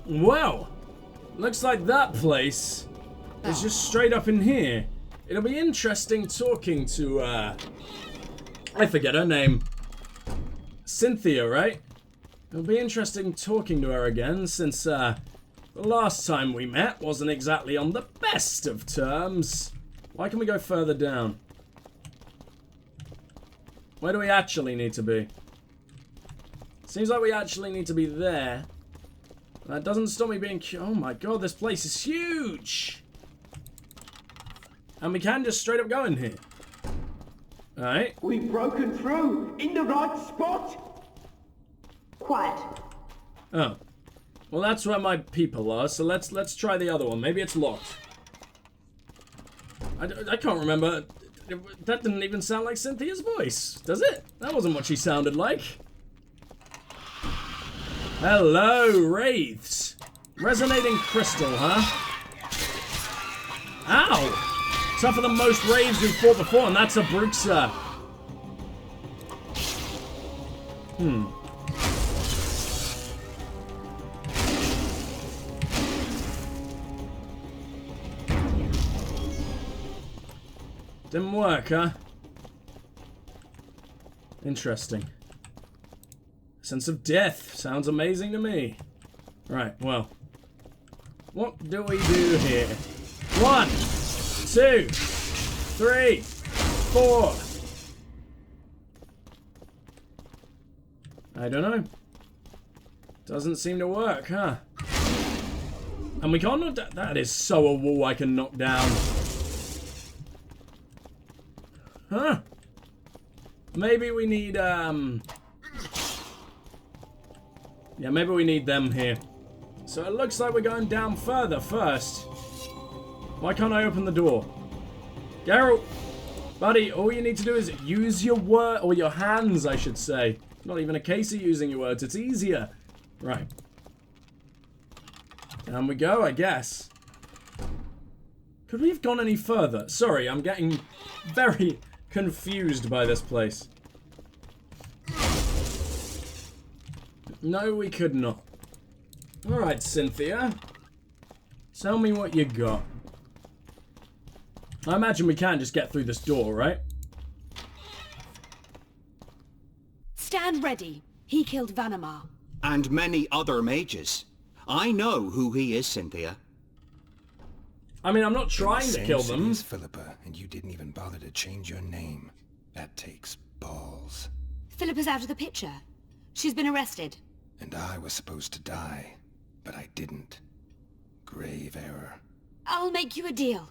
Well, looks like that place is just straight up in here. It'll be interesting talking to, I forget her name. Cynthia, right? It'll be interesting talking to her again, since, the last time we met wasn't exactly on the best of terms. Why can we go further down? Where do we actually need to be? Seems like we actually need to be there. That doesn't stop me being... Oh my god, this place is huge! And we can just straight up go in here. Alright. We've broken through in the right spot. Quiet. Oh. Well, that's where my people are, so let's try the other one. Maybe it's locked. I can't remember. That didn't even sound like Cynthia's voice, does it? That wasn't what she sounded like. Hello, wraiths. Resonating crystal, huh? Ow! Tougher than most wraiths we've fought before, and that's a bruxa. Didn't work, huh? Interesting. Sense of death. Sounds amazing to me. Right, well. What do we do here? 1, 2, 3, 4. I don't know. Doesn't seem to work, huh? And we can't knock down. That is so a wall I can knock down. Huh. Maybe we need, yeah, maybe we need them here. So it looks like we're going down further first. Why can't I open the door? Geralt, buddy, all you need to do is use your word, or your hands, I should say. Not even a case of using your words, it's easier. Right. Down we go, I guess. Could we have gone any further? Sorry, I'm getting very confused by this place. No, we could not. Alright, Cynthia. Tell me what you got. I imagine we can just get through this door, right? Stand ready. He killed Vanamar. And many other mages. I know who he is, Cynthia. I mean, I'm not trying to kill them. Philippa, and you didn't even bother to change your name. That takes balls. Philippa's out of the picture. She's been arrested. And I was supposed to die, but I didn't. Grave error. I'll make you a deal.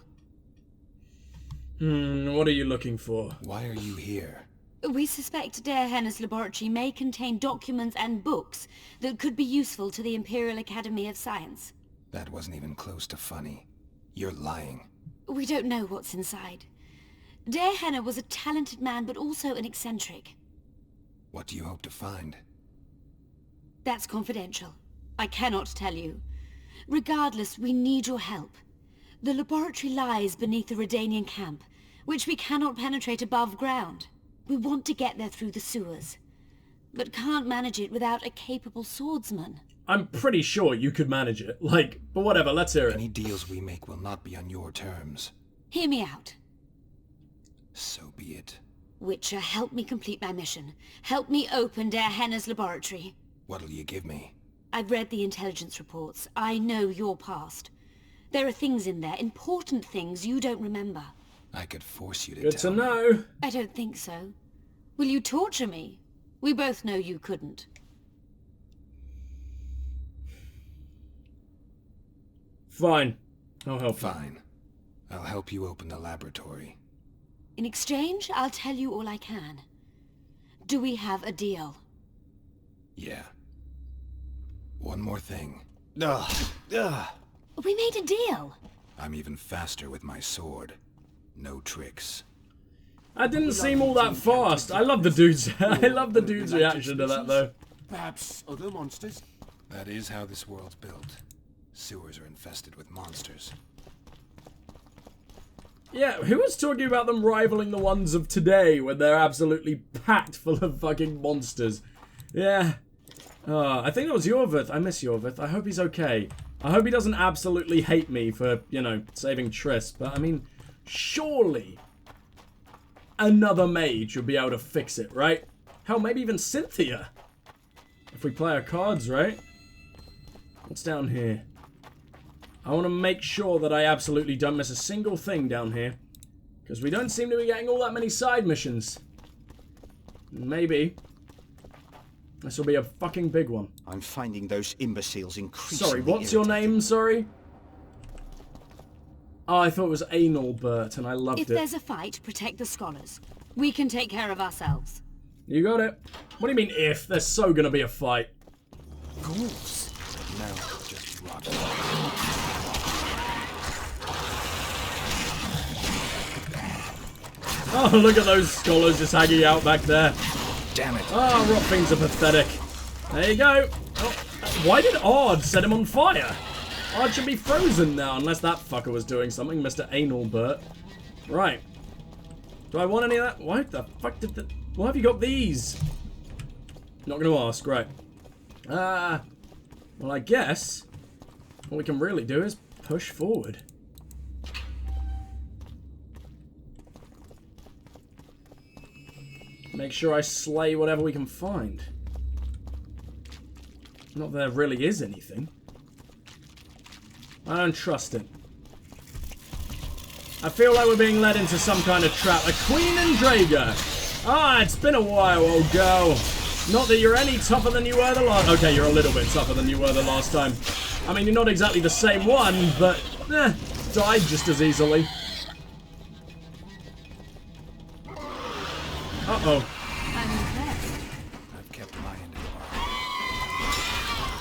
What are you looking for? Why are you here? We suspect Henna's laboratory may contain documents and books that could be useful to the Imperial Academy of Science. That wasn't even close to funny. You're lying. We don't know what's inside. Henna was a talented man, but also an eccentric. What do you hope to find? That's confidential. I cannot tell you. Regardless, we need your help. The laboratory lies beneath the Redanian camp, which we cannot penetrate above ground. We want to get there through the sewers, but can't manage it without a capable swordsman. I'm pretty sure you could manage it. Like, but whatever, let's hear it. Any deals we make will not be on your terms. Hear me out. So be it. Witcher, help me complete my mission. Help me open Henna's laboratory. What'll you give me? I've read the intelligence reports. I know your past. There are things in there, important things you don't remember. I could force you to Good tell to me. know. I don't think so. Will you torture me? We both know you couldn't. Fine. I'll help. Fine. I'll help you open the laboratory. In exchange, I'll tell you all I can. Do we have a deal? Yeah. One more thing. We made a deal. I'm even faster with my sword. No tricks. That didn't seem all that fast. I love the dude's I love the dude's reaction to that though. Perhaps other monsters? That is how this world's built. Sewers are infested with monsters. Yeah, who was talking about them rivaling the ones of today when they're absolutely packed full of fucking monsters? Yeah. I think that was Yorvith. I miss Yorvith. I hope he's okay. I hope he doesn't absolutely hate me for, you know, saving Triss. But, I mean, surely another mage would be able to fix it, right? Hell, maybe even Cynthia. If we play our cards, right? What's down here? I want to make sure that I absolutely don't miss a single thing down here. Because we don't seem to be getting all that many side missions. Maybe. This will be a fucking big one. I'm finding those imbeciles increasingly Sorry, what's your name, sorry? Oh, I thought it was Anal Bert, and I loved it. If there's a fight, protect the scholars. We can take care of ourselves. You got it. What do you mean if? There's so gonna be a fight. Ghouls? No, just rot. Oh, look at those scholars just hanging out back there. Damn it. Oh, rot things are pathetic. There you go. Oh, why did Ard set him on fire? Ard should be frozen now, unless that fucker was doing something, Mr. Anal Bert. Right. Do I want any of that? Why the fuck did the... Why have you got these? Not gonna ask, right. Well, I guess what we can really do is push forward. Make sure I slay whatever we can find. Not that there really is anything. I don't trust it. I feel like we're being led into some kind of trap. A Queen and Draga. Ah, it's been a while, old girl. Not that you're any tougher than you were the last... Okay, you're a little bit tougher than you were the last time. I mean, you're not exactly the same one, but... died just as easily. Uh-oh. I'm impressed. I've kept my end of the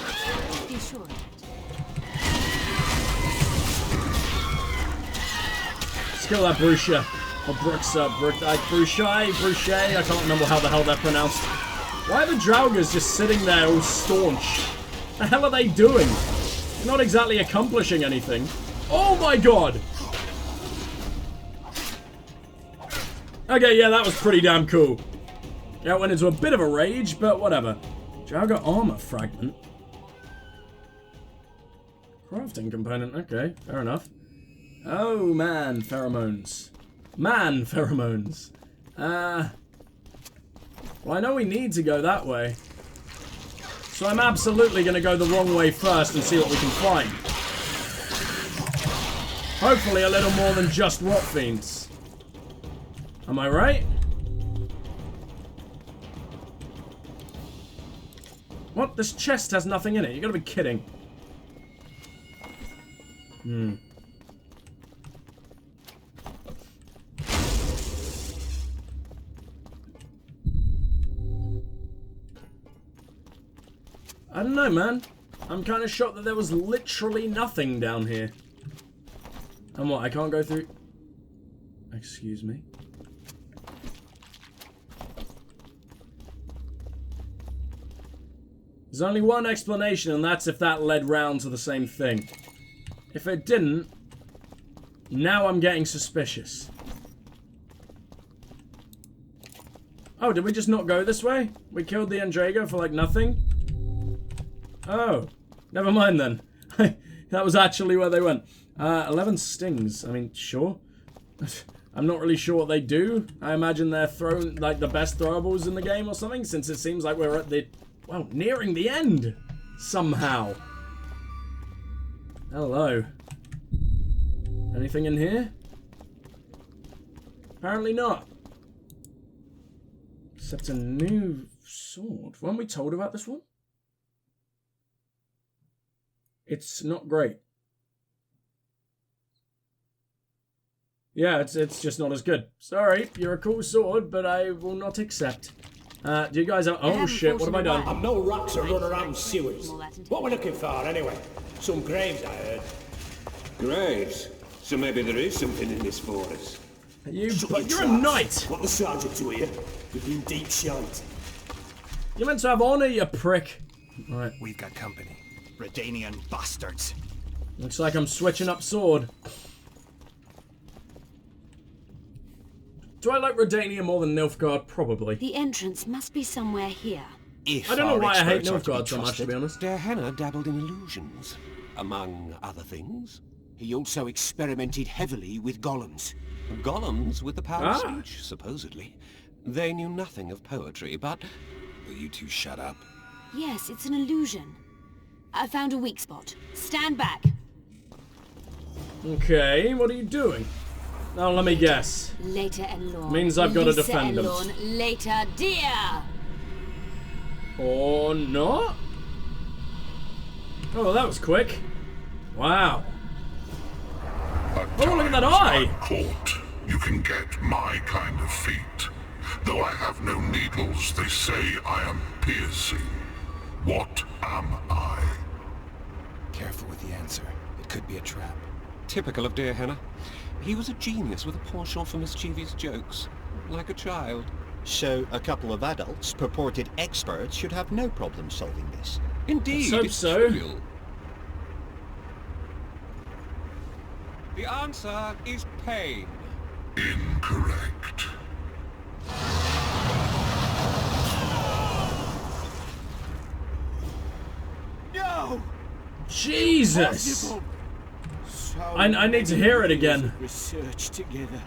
bargain. Be sure of it. Skill that Brucia. Or Bruche, I can't remember how the hell they're pronounced. Why are the Draugas just sitting there all staunch? The hell are they doing? Not exactly accomplishing anything. Oh my god! Okay, yeah, that was pretty damn cool. Yeah, it went into a bit of a rage, but whatever. Drauga armor fragment. Crafting component, okay, fair enough. Oh man, pheromones. Man, pheromones. Well, I know we need to go that way. So I'm absolutely going to go the wrong way first and see what we can find. Hopefully a little more than just rot fiends. Am I right? What? This chest has nothing in it. You gotta be kidding. I don't know, man. I'm kind of shocked that there was literally nothing down here. And what, I can't go through... Excuse me? There's only one explanation, and that's if that led round to the same thing. If it didn't, now I'm getting suspicious. Oh, did we just not go this way? We killed the Andrago for like nothing? Oh, never mind then. That was actually where they went. 11 stings. I mean, sure. I'm not really sure what they do. I imagine they're thrown like the best throwables in the game or something, since it seems like we're at the, well, nearing the end somehow. Hello. Anything in here? Apparently not. Except a new sword. Weren't we told about this one? It's not great. Yeah, it's just not as good. Sorry, you're a cool sword, but I will not accept. Do you guys have... Oh shit, what have I done? I'm no rats that run around sewers. What we're looking for, anyway? Some graves, I heard. Graves? So maybe there is something in this forest. But you're a knight! What the sergeant to here? You've been deep shite. You're meant to have honor, you prick. Alright. We've got company. Redanian bastards. Looks like I'm switching up sword. Do I like Redania more than Nilfgaard? Probably. The entrance must be somewhere here. if I don't know our why I hate experts are to be Nilfgaard so much, to trusted. be honest. Der Henner dabbled in illusions, among other things. He also experimented heavily with golems. Golems with the power of speech, supposedly. They knew nothing of poetry, but... Will you two shut up? Yes, it's an illusion. I found a weak spot. Stand back. Okay, what are you doing? Now let me guess. Later, Elorn. Means I've got to Lisa defend them. Elorn. Later, dear. Or not? Oh, well, that was quick. Wow. Oh, look at that eye! Court, you can get my kind of feat. Though I have no needles, they say I am piercing. What am I? Careful with the answer. It could be a trap. Typical of Der Henner. He was a genius with a penchant for mischievous jokes. Like a child. So a couple of adults, purported experts, should have no problem solving this. Indeed, Let's hope it's so. trivial. The answer is pain. Incorrect. No! Jesus! So I need to hear it again. Research together.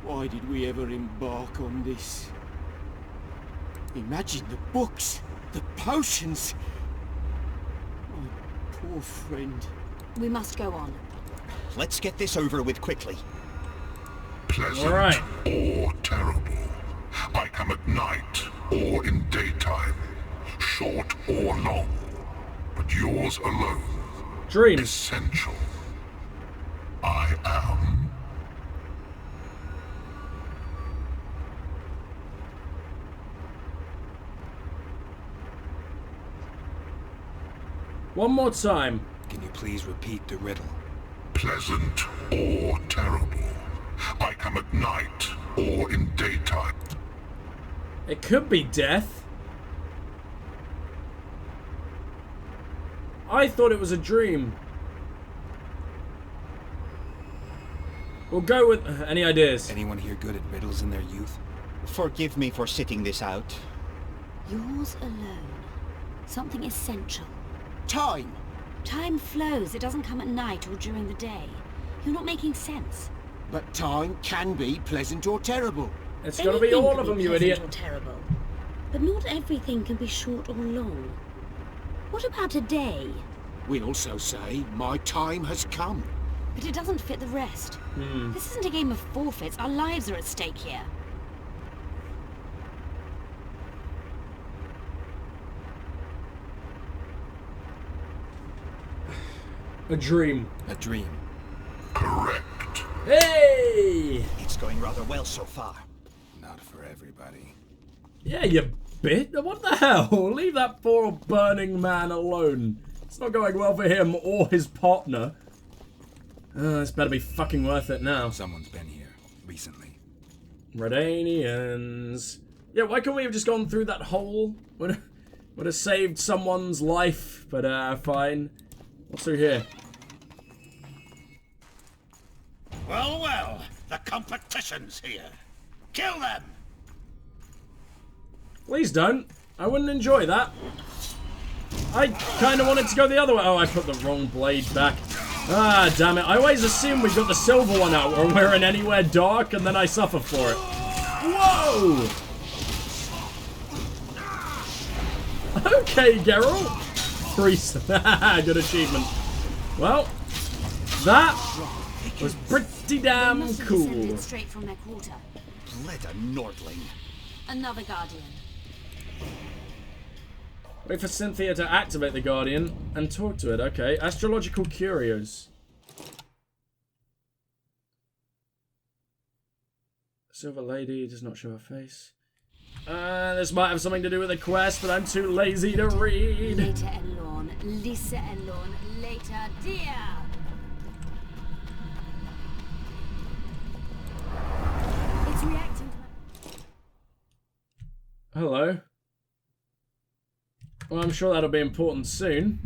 Why did we ever embark on this? Imagine the books, the potions. My poor friend. We must go on. Let's get this over with quickly. Pleasant All right. or terrible. I come at night or in daytime. Short or long. But yours alone. Dreams. Essential. I am... One more time. Can you please repeat the riddle? Pleasant or terrible. I come at night or in daytime. It could be death. I thought it was a dream. We'll go with... any ideas? Anyone here good at riddles in their youth? Forgive me for sitting this out. Yours alone. Something essential. Time! Time flows. It doesn't come at night or during the day. You're not making sense. But time can be pleasant or terrible. It's gotta be Anything all can of them, be you pleasant idiot. or terrible. But not everything can be short or long. What about a day? We also say, my time has come. But it doesn't fit the rest. This isn't a game of forfeits. Our lives are at stake here. A dream. A dream. Correct. Hey! It's going rather well so far. Not for everybody. Yeah, you bit. What the hell? Leave that poor burning man alone. It's not going well for him or his partner. This better be fucking worth it now. Someone's been here recently. Redanians. Yeah, why can't we have just gone through that hole? Would have saved someone's life, but fine. What's through here? Well, well, the competition's here. Kill them! Please don't. I wouldn't enjoy that. I kind of wanted to go the other way. Oh, I put the wrong blade back. Ah, damn it. I always assume we've got the silver one out when we're in anywhere dark, and then I suffer for it. Whoa! Okay, Geralt. 3. Good achievement. Well, that was pretty damn They must have cool. descended straight from their quarter. Bleda Nordling. Another guardian. Wait for Cynthia to activate the Guardian and talk to it. Okay. Astrological curios. Silver Lady does not show her face. This might have something to do with the quest, but I'm too lazy to read. Later, Elorn. Lisa Elorn. Later, dear. It's reacting to my... Hello. Well, I'm sure that'll be important soon.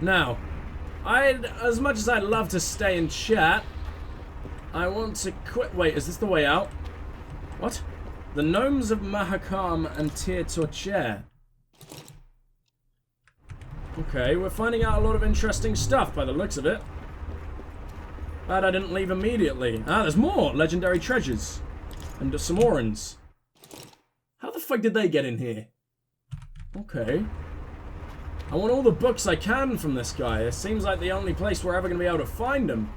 Now, as much as I'd love to stay and chat, I want to quit. Wait, is this the way out? What? The gnomes of Mahakam and Tir Torture. Okay, we're finding out a lot of interesting stuff by the looks of it. Glad I didn't leave immediately. Ah, there's more legendary treasures. And some Orans. How the fuck did they get in here? Okay. I want all the books I can from this guy. It seems like the only place we're ever going to be able to find them.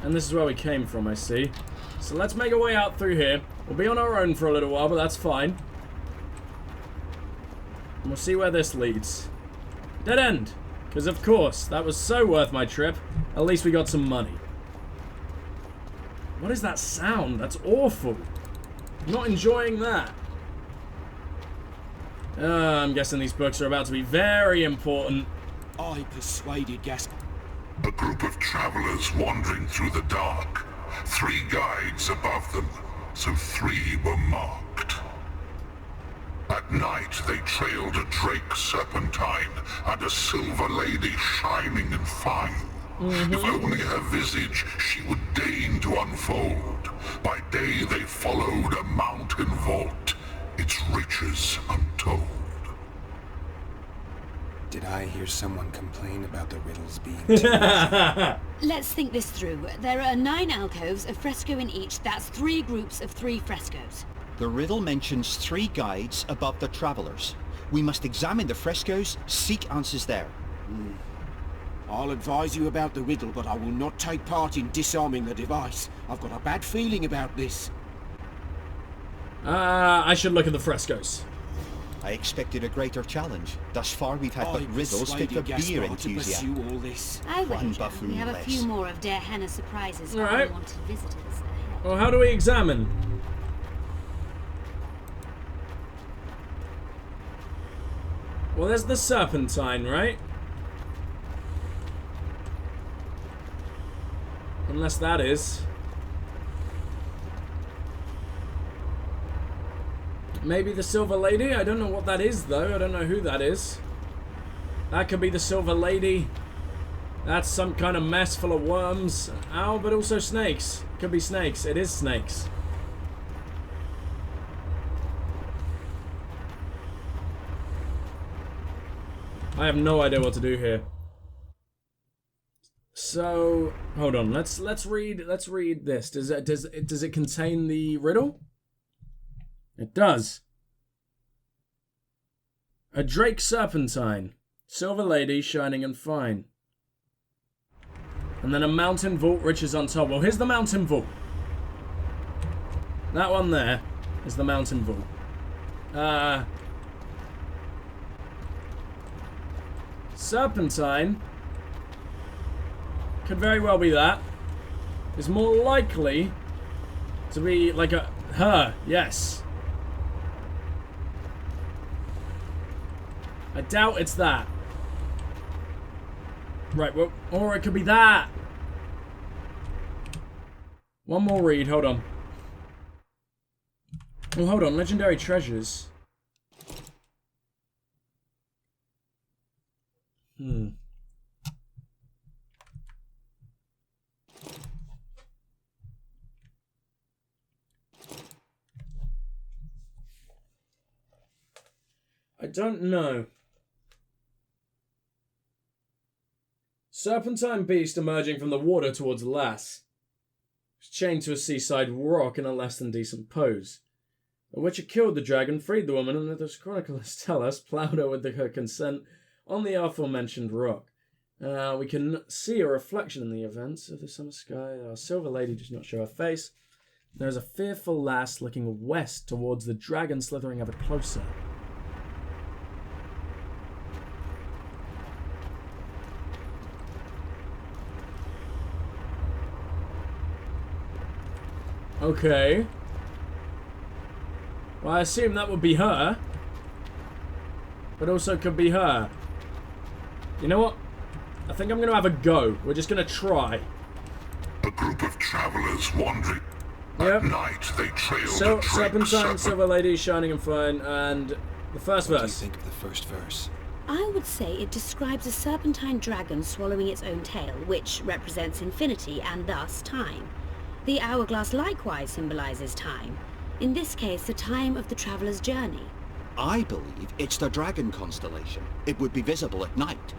And this is where we came from, I see. So let's make our way out through here. We'll be on our own for a little while, but that's fine. And we'll see where this leads. Dead end. Because of course, that was so worth my trip. At least we got some money. What is that sound? That's awful. I'm not enjoying that. I'm guessing these books are about to be very important. I persuaded Gaspar. A group of travelers wandering through the dark. 3 guides above them, so 3 were marked. At night they trailed a drake serpentine and a silver lady shining and fine. If only her visage she would deign to unfold. By day they followed a mountain vault, its riches untold. Did I hear someone complain about the riddles being Let's think this through. There are 9 alcoves, a fresco in each. That's 3 groups of 3 frescoes. The riddle mentions 3 guides above the travelers. We must examine the frescoes, seek answers there. I'll advise you about the riddle, but I will not take part in disarming the device. I've got a bad feeling about this. I should look at the frescoes. I expected a greater challenge. Thus far we've had but riddles fit for beer enthusiasts. All this. I One wager buffoon we have a less. few more of Der Henna's surprises for Alright. unwanted visitors ahead. Well, how do we examine? Well, there's the serpentine, right? Unless that is. Maybe the Silver Lady? I don't know what that is, though. I don't know who that is. That could be the Silver Lady. That's some kind of mess full of worms. Ow, but also snakes. Could be snakes. It is snakes. I have no idea what to do here. So, hold on. Let's read this. Does it contain the riddle? It does. A drake serpentine, silver lady shining and fine. And then a mountain vault riches on top. Well, here's the mountain vault. That one there is the mountain vault. Serpentine could very well be that. It's more likely to be like her, yes. I doubt it's that. Right, well, or it could be that. One more read, hold on. Oh, hold on, legendary treasures. I don't know. Serpentine beast emerging from the water towards Lass. Chained to a seaside rock in a less than decent pose. The Witcher killed the dragon, freed the woman, and as chroniclers tell us, ploughed her with her consent on the aforementioned rock. We can see a reflection in the events of the summer sky. Our silver lady does not show her face. There is a fearful lass looking west towards the dragon, slithering ever closer. Okay. Well, I assume that would be her. But also could be her. You know what? I think I'm going to have a go. We're just going to try. A group of travelers wandering. Yep. At night, they trailed a drake Serpentine, Silver Lady, Shining and Fine, and the first What do you verse. think of the first verse? I would say it describes a serpentine dragon swallowing its own tail, which represents infinity and thus time. The hourglass likewise symbolizes time. In this case, the time of the traveler's journey. I believe it's the dragon constellation. It would be visible at night.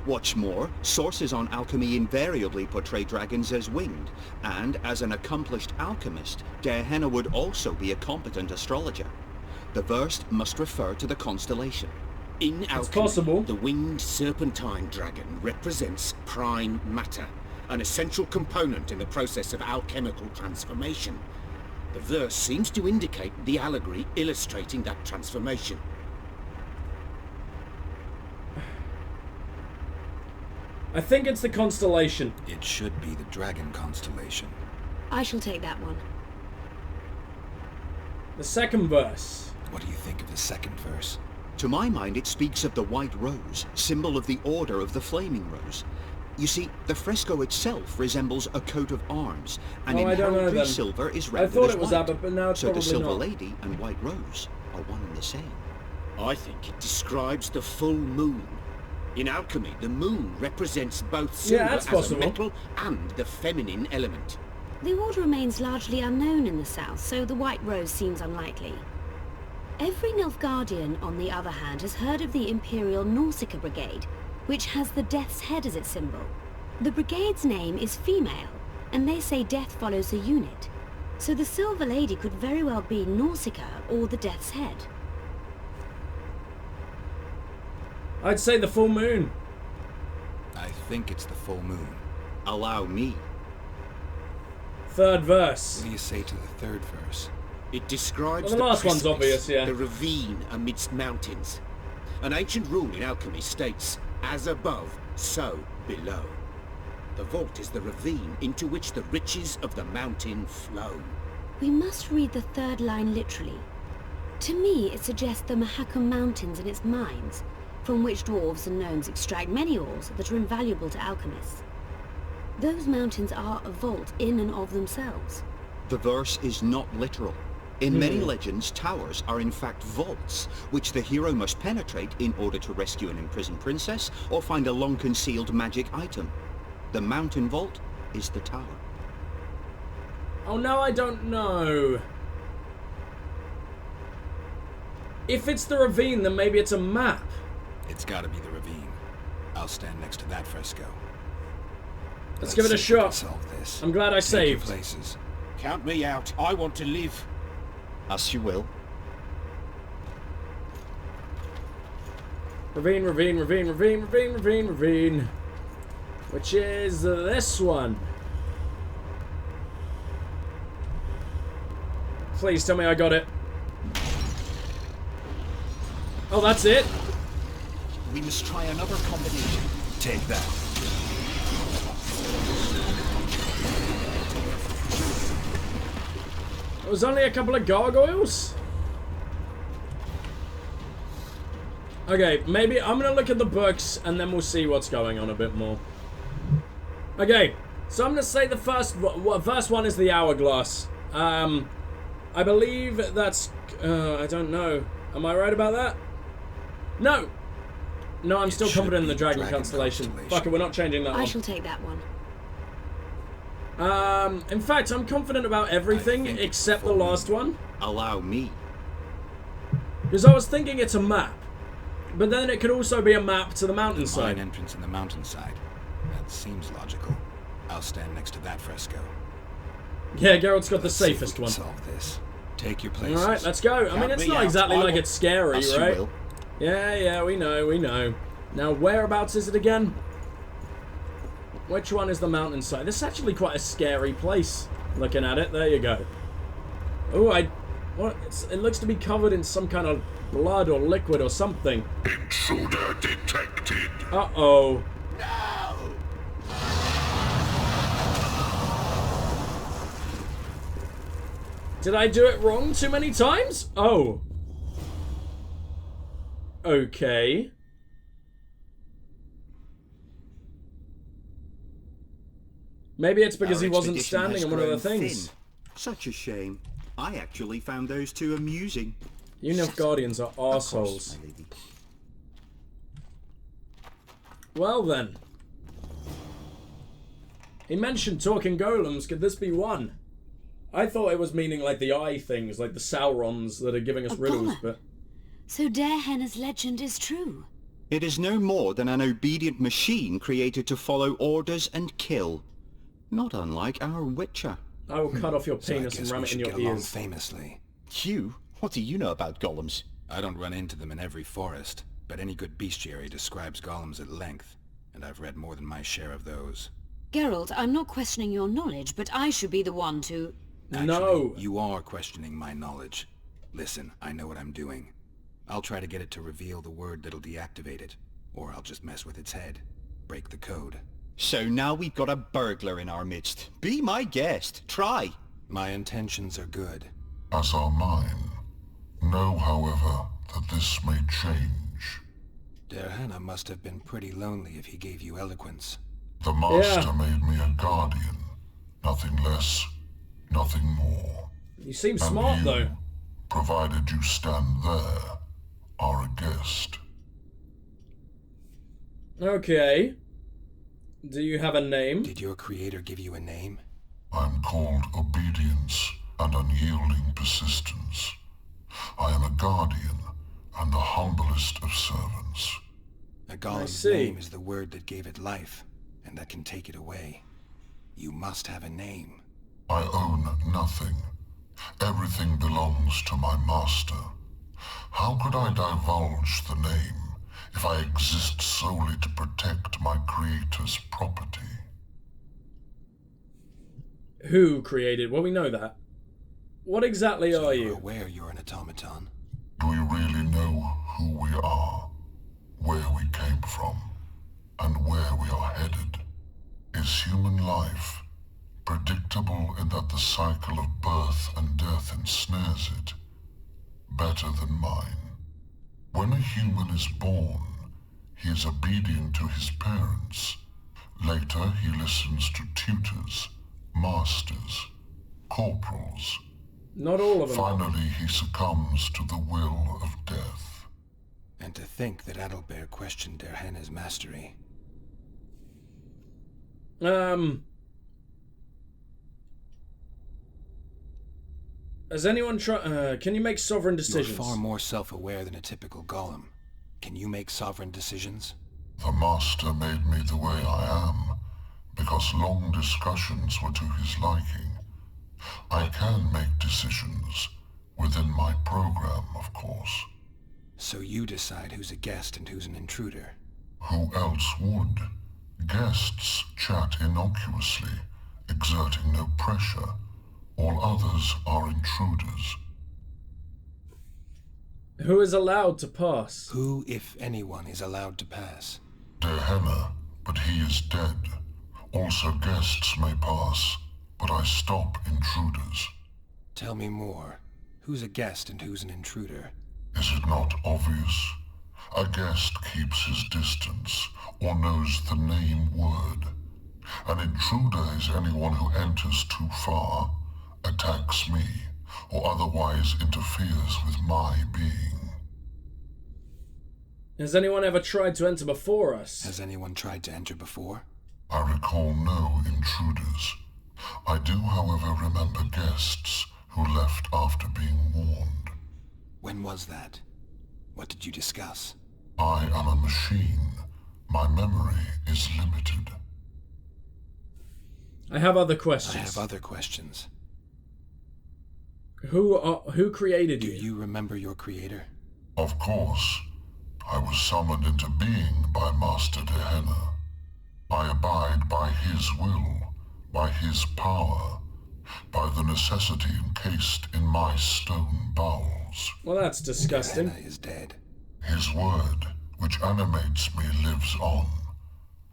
What's more, sources on alchemy invariably portray dragons as winged, and as an accomplished alchemist, Gehenna would also be a competent astrologer. The verse must refer to the constellation. In alchemy, possible. the winged serpentine dragon represents prime matter, an essential component in the process of alchemical transformation. The verse seems to indicate the allegory illustrating that transformation. I think it's the constellation. It should be the dragon constellation. I shall take that one. The second verse. What do you think of the second verse? To my mind, it speaks of the white rose, symbol of the Order of the Flaming Rose. You see, the fresco itself resembles a coat of arms, and in I don't know heraldry then. silver is I rendered thought as it was white. that, but now it's so the probably Silver not. Lady and White Rose are one and the same. I think it describes the full moon. In alchemy, the moon represents both silver that's as possible. a metal and the feminine element. The order remains largely unknown in the south, so the White Rose seems unlikely. Every Nilfgaardian, on the other hand, has heard of the Imperial Nausicaa Brigade, which has the Death's Head as its symbol. The brigade's name is female, and they say death follows the unit. So the Silver Lady could very well be Nausicaa or the Death's Head. I'd say the full moon. I think it's the full moon. Allow me. Third verse. What do you say to the third verse? It describes Well, the last one's precipice, obvious, yeah. the ravine amidst mountains. An ancient rule in alchemy states, as above, so below. The vault is the ravine into which the riches of the mountain flow. We must read the third line literally. To me, it suggests the Mahakam Mountains and its mines, from which dwarves and gnomes extract many ores that are invaluable to alchemists. Those mountains are a vault in and of themselves. The verse is not literal. In many legends, towers are in fact vaults, which the hero must penetrate in order to rescue an imprisoned princess or find a long-concealed magic item. The mountain vault is the tower. Oh no, I don't know. If it's the ravine, then maybe it's a map. It's gotta be the ravine. I'll stand next to that fresco. Let's give it a see if we can shot. solve this. I'm glad I Take your saved. places. Count me out. I want to live. As you will. Ravine, ravine, ravine, ravine, ravine, ravine, ravine. Which is this one. Please tell me I got it. Oh, that's it? We must try another combination. Take that. It was only a couple of gargoyles? Okay, maybe I'm gonna look at the books and then we'll see what's going on a bit more. Okay, so I'm gonna say the first one is the hourglass. I believe that's... I don't know. Am I right about that? No! No, I'm still confident in the Dragon Constellation. Fuck it, we're not changing that I one. shall take that one. In fact, I'm confident about everything except the last one. Allow me. Because I was thinking it's a map. But then it could also be a map to the Mine mountainside. entrance in the mountainside. That seems logical. I'll stand next to that fresco. Yeah, Geralt's got the Let's see if we safest can one. Solve this. Take your places. Alright, let's go. I mean, it's me not out. exactly I like will- it's scary, As you right? will. Yeah, we know. Now, whereabouts is it again? Which one is the mountainside? This is actually quite a scary place, looking at it. There you go. Oh, what? It looks to be covered in some kind of blood or liquid or something. Intruder detected. Uh-oh. Did I do it wrong too many times? Oh. Okay. Maybe it's because Our he wasn't expedition standing has on one of the grown things. thin. Such a shame. I actually found those two amusing. You Nilfgaardians are Of course, arseholes. my lady. Well then. He mentioned talking golems. Could this be one? I thought it was meaning like the eye things, like the Saurons that are giving us riddles, but... So Derhenna's legend is true? It is no more than an obedient machine created to follow orders and kill. Not unlike our Witcher. I will cut off your penis and ram it in your ears. Famously. Hugh, what do you know about golems? I don't run into them in every forest, but any good bestiary describes golems at length, and I've read more than my share of those. Geralt, I'm not questioning your knowledge, but I should be the one to... Actually, no! You are questioning my knowledge. Listen, I know what I'm doing. I'll try to get it to reveal the word that'll deactivate it, or I'll just mess with its head. Break the code. So now we've got a burglar in our midst. Be my guest. Try. My intentions are good. As are mine. Know, however, that this may change. Derhenna must have been pretty lonely if he gave you eloquence. The Master made me a guardian. Nothing less, nothing more. You seem smart, you, though. Provided you stand there, are a guest. Okay. Do you have a name? Did your creator give you a name? I'm called Obedience and Unyielding Persistence. I am a guardian and the humblest of servants. A golem's name is the word that gave it life, and that can take it away. You must have a name. I own nothing. Everything belongs to my master. How could I divulge the name if I exist solely to protect my creator's property? Who created? Well, we know that. What exactly are you? You're aware you're an automaton? Do we really know who we are, where we came from, and where we are headed? Is human life predictable in that the cycle of birth and death ensnares it? Better than mine. When a human is born, he is obedient to his parents. Later, he listens to tutors, masters, corporals. Not all of them. Finally, he succumbs to the will of death. And to think that Adalbert questioned Derhenna's mastery. Has anyone tried... can you make sovereign decisions? You're far more self-aware than a typical golem. Can you make sovereign decisions? The Master made me the way I am, because long discussions were to his liking. I can make decisions, within my program, of course. So you decide who's a guest and who's an intruder? Who else would? Guests chat innocuously, exerting no pressure. All others are intruders. Who is allowed to pass? Who, if anyone, is allowed to pass? Derhenna, but he is dead. Also guests may pass, but I stop intruders. Tell me more. Who's a guest and who's an intruder? Is it not obvious? A guest keeps his distance, or knows the name word. An intruder is anyone who enters too far, attacks me, or otherwise interferes with my being. Has anyone ever tried to enter before us? Has anyone tried to enter before? I recall no intruders. I do, however, remember guests who left after being warned. When was that? What did you discuss? I am a machine. My memory is limited. I have other questions. I have other questions. Who created you? Do you remember your creator? Of course. I was summoned into being by Master Derhenna. I abide by his will, by his power, by the necessity encased in my stone bowels. Well, that's disgusting. Derhenna is dead. His word, which animates me, lives on,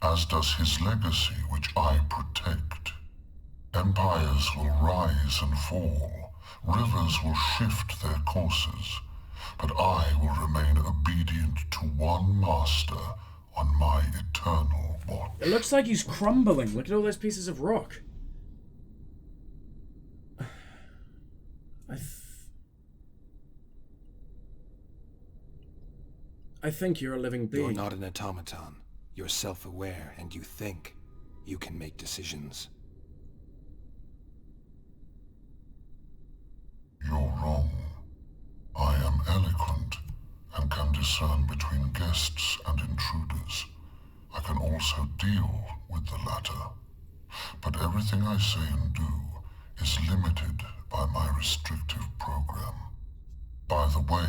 as does his legacy, which I protect. Empires will rise and fall, rivers will shift their courses, but I will remain obedient to one master on my eternal watch. It looks like he's crumbling. Look at all those pieces of rock. I think you're a living being. You're not an automaton. You're self-aware, and you think. You can make decisions. am eloquent and can discern between guests and intruders. I can also deal with the latter. But everything I say and do is limited by my restrictive program. By the way,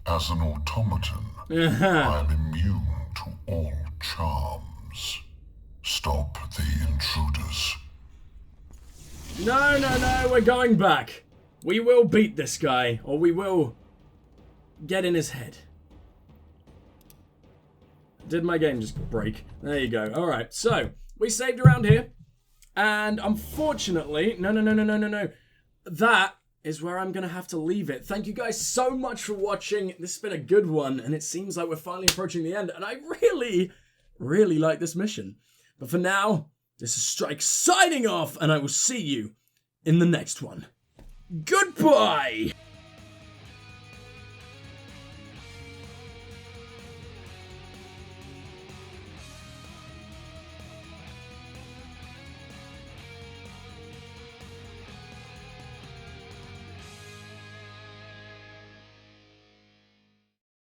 as an automaton, I am immune to all charms. Stop the intruders. No, we're going back. We will beat this guy, or we will get in his head. Did my game just break? There you go. Alright, so we saved around here. And unfortunately, no. That is where I'm going to have to leave it. Thank you guys so much for watching. This has been a good one, and it seems like we're finally approaching the end. And I really, really like this mission. But for now, this is Strike signing off, and I will see you in the next one. Goodbye!